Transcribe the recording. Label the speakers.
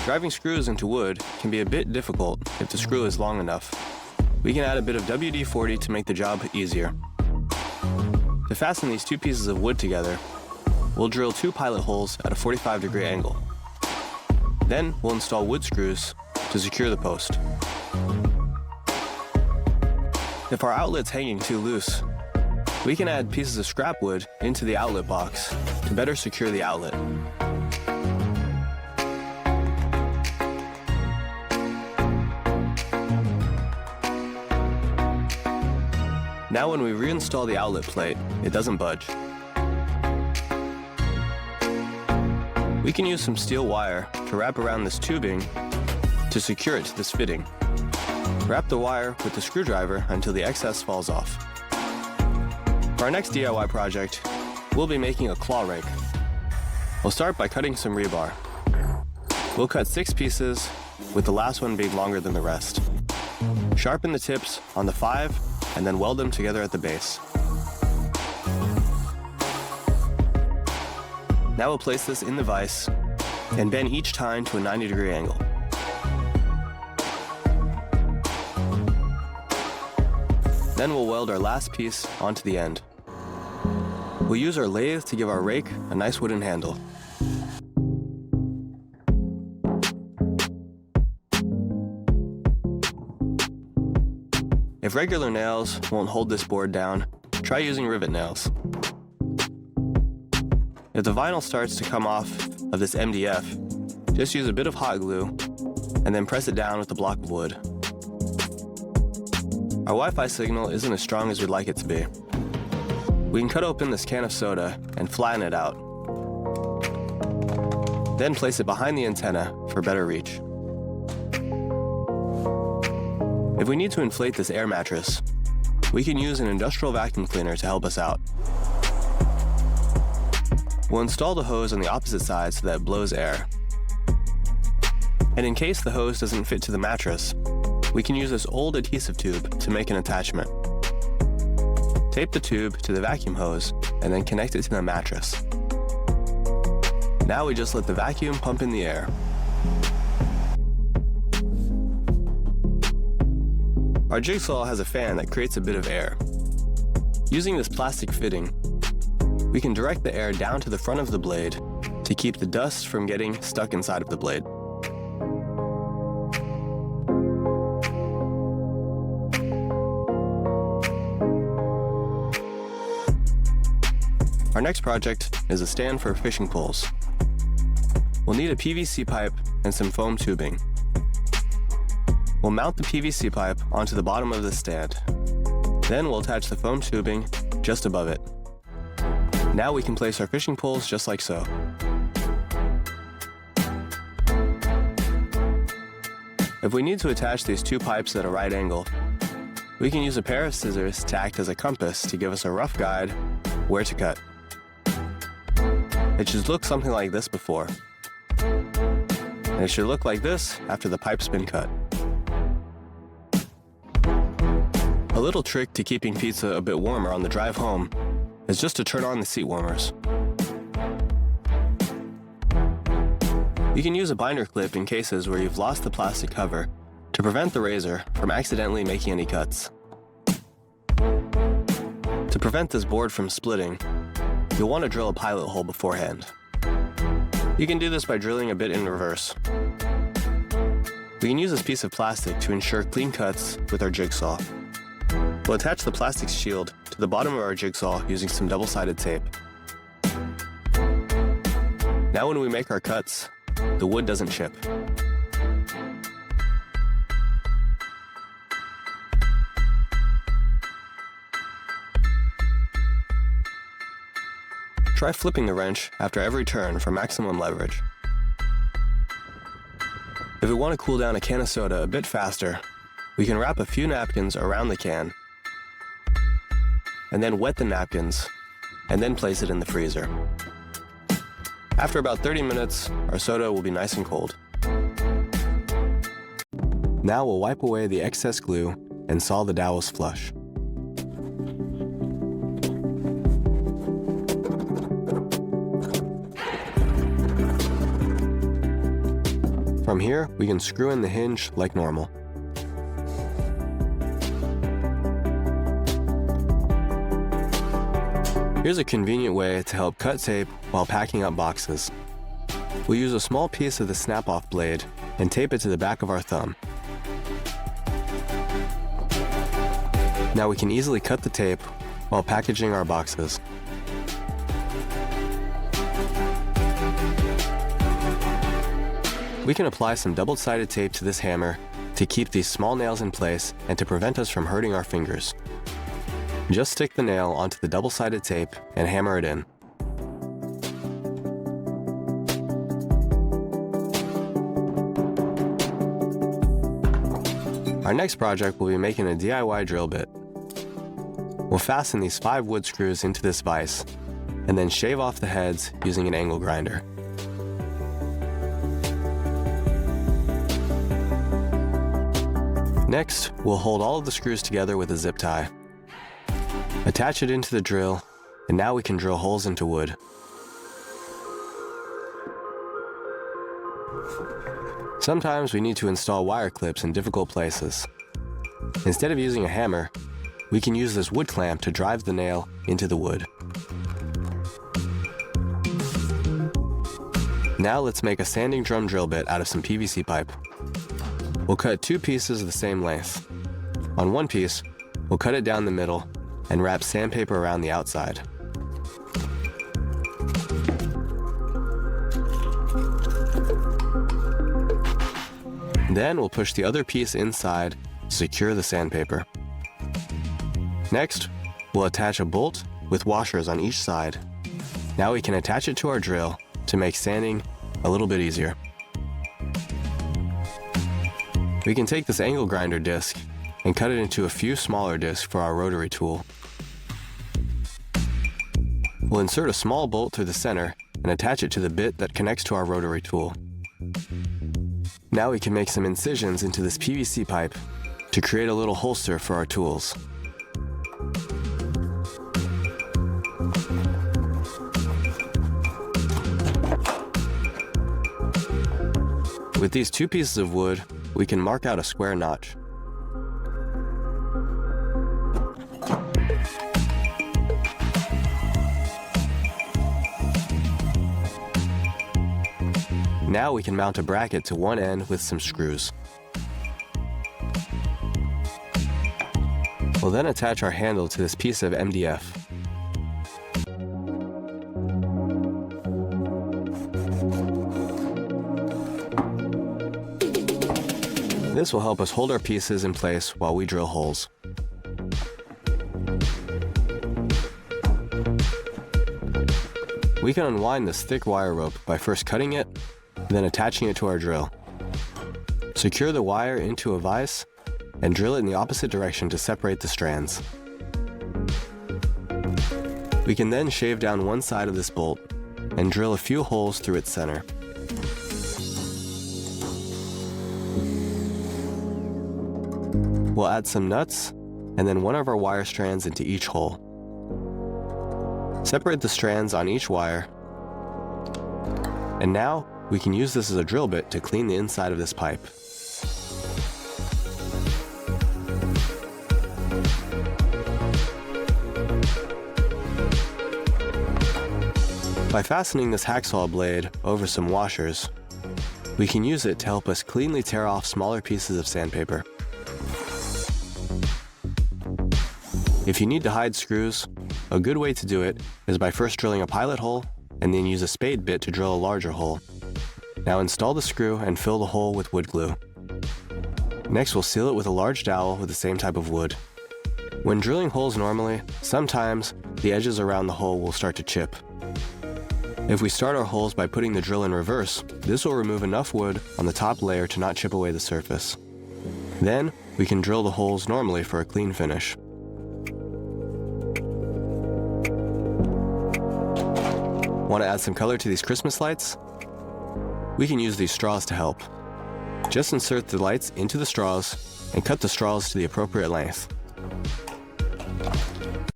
Speaker 1: Driving screws into wood can be a bit difficult if the screw is long enough. We can add a bit of WD-40 to make the job easier. To fasten these two pieces of wood together, we'll drill 2 pilot holes at a 45-degree angle. Then we'll install wood screws to secure the post. If our outlet's hanging too loose, we can add pieces of scrap wood into the outlet box to better secure the outlet. Now when we reinstall the outlet plate, it doesn't budge. We can use some steel wire to wrap around this tubing to secure it to this fitting. Wrap the wire with the screwdriver until the excess falls off. For our next DIY project, we'll be making a claw rake. We'll start by cutting some rebar. We'll cut 6 pieces, with the last one being longer than the rest. Sharpen the tips on the 5 and then weld them together at the base. Now we'll place this in the vise and bend each tine to a 90-degree angle. Then we'll weld our last piece onto the end. We'll use our lathe to give our rake a nice wooden handle. If regular nails won't hold this board down, try using rivet nails. If the vinyl starts to come off of this MDF, just use a bit of hot glue and then press it down with a block of wood. Our Wi-Fi signal isn't as strong as we'd like it to be. We can cut open this can of soda and flatten it out. Then place it behind the antenna for better reach. If we need to inflate this air mattress, we can use an industrial vacuum cleaner to help us out. We'll install the hose on the opposite side so that it blows air. And in case the hose doesn't fit to the mattress, we can use this old adhesive tube to make an attachment. Tape the tube to the vacuum hose and then connect it to the mattress. Now we just let the vacuum pump in the air. Our jigsaw has a fan that creates a bit of air. Using this plastic fitting, we can direct the air down to the front of the blade to keep the dust from getting stuck inside of the blade. Our next project is a stand for fishing poles. We'll need a PVC pipe and some foam tubing. We'll mount the PVC pipe onto the bottom of the stand. Then we'll attach the foam tubing just above it. Now we can place our fishing poles just like so. If we need to attach these 2 pipes at a right angle, we can use a pair of scissors to act as a compass to give us a rough guide where to cut. It should look something like this before, and it should look like this after the pipe's been cut. A little trick to keeping pizza a bit warmer on the drive home is just to turn on the seat warmers. You can use a binder clip in cases where you've lost the plastic cover to prevent the razor from accidentally making any cuts. To prevent this board from splitting, you'll want to drill a pilot hole beforehand. You can do this by drilling a bit in reverse. We can use this piece of plastic to ensure clean cuts with our jigsaw. We'll attach the plastic shield to the bottom of our jigsaw using some double-sided tape. Now when we make our cuts, the wood doesn't chip. Try flipping the wrench after every turn for maximum leverage. If we want to cool down a can of soda a bit faster, we can wrap a few napkins around the can and then wet the napkins and then place it in the freezer. After about 30 minutes, our soda will be nice and cold. Now we'll wipe away the excess glue and saw the dowels flush. From here, we can screw in the hinge like normal. Here's a convenient way to help cut tape while packing up boxes. We'll use a small piece of the snap-off blade and tape it to the back of our thumb. Now we can easily cut the tape while packaging our boxes. We can apply some double-sided tape to this hammer to keep these small nails in place and to prevent us from hurting our fingers. Just stick the nail onto the double-sided tape and hammer it in. Our next project will be making a DIY drill bit. We'll fasten these 5 wood screws into this vise and then shave off the heads using an angle grinder. Next, we'll hold all of the screws together with a zip tie. Attach it into the drill, and now we can drill holes into wood. Sometimes we need to install wire clips in difficult places. Instead of using a hammer, we can use this wood clamp to drive the nail into the wood. Now let's make a sanding drum drill bit out of some PVC pipe. We'll cut 2 pieces of the same length. On one piece, we'll cut it down the middle and wrap sandpaper around the outside. Then we'll push the other piece inside to secure the sandpaper. Next, we'll attach a bolt with washers on each side. Now we can attach it to our drill to make sanding a little bit easier. We can take this angle grinder disc and cut it into a few smaller discs for our rotary tool. We'll insert a small bolt through the center and attach it to the bit that connects to our rotary tool. Now we can make some incisions into this PVC pipe to create a little holster for our tools. With these 2 pieces of wood, we can mark out a square notch. Now we can mount a bracket to one end with some screws. We'll then attach our handle to this piece of MDF. This will help us hold our pieces in place while we drill holes. We can unwind this thick wire rope by first cutting it, then attaching it to our drill. Secure the wire into a vise and drill it in the opposite direction to separate the strands. We can then shave down one side of this bolt and drill a few holes through its center. We'll add some nuts and then one of our wire strands into each hole. Separate the strands on each wire. And now we can use this as a drill bit to clean the inside of this pipe. By fastening this hacksaw blade over some washers, we can use it to help us cleanly tear off smaller pieces of sandpaper. If you need to hide screws, a good way to do it is by first drilling a pilot hole and then use a spade bit to drill a larger hole. Now install the screw and fill the hole with wood glue. Next, we'll seal it with a large dowel with the same type of wood. When drilling holes normally, sometimes the edges around the hole will start to chip. If we start our holes by putting the drill in reverse, this will remove enough wood on the top layer to not chip away the surface. Then, we can drill the holes normally for a clean finish. Want to add some color to these Christmas lights? We can use these straws to help. Just insert the lights into the straws and cut the straws to the appropriate length.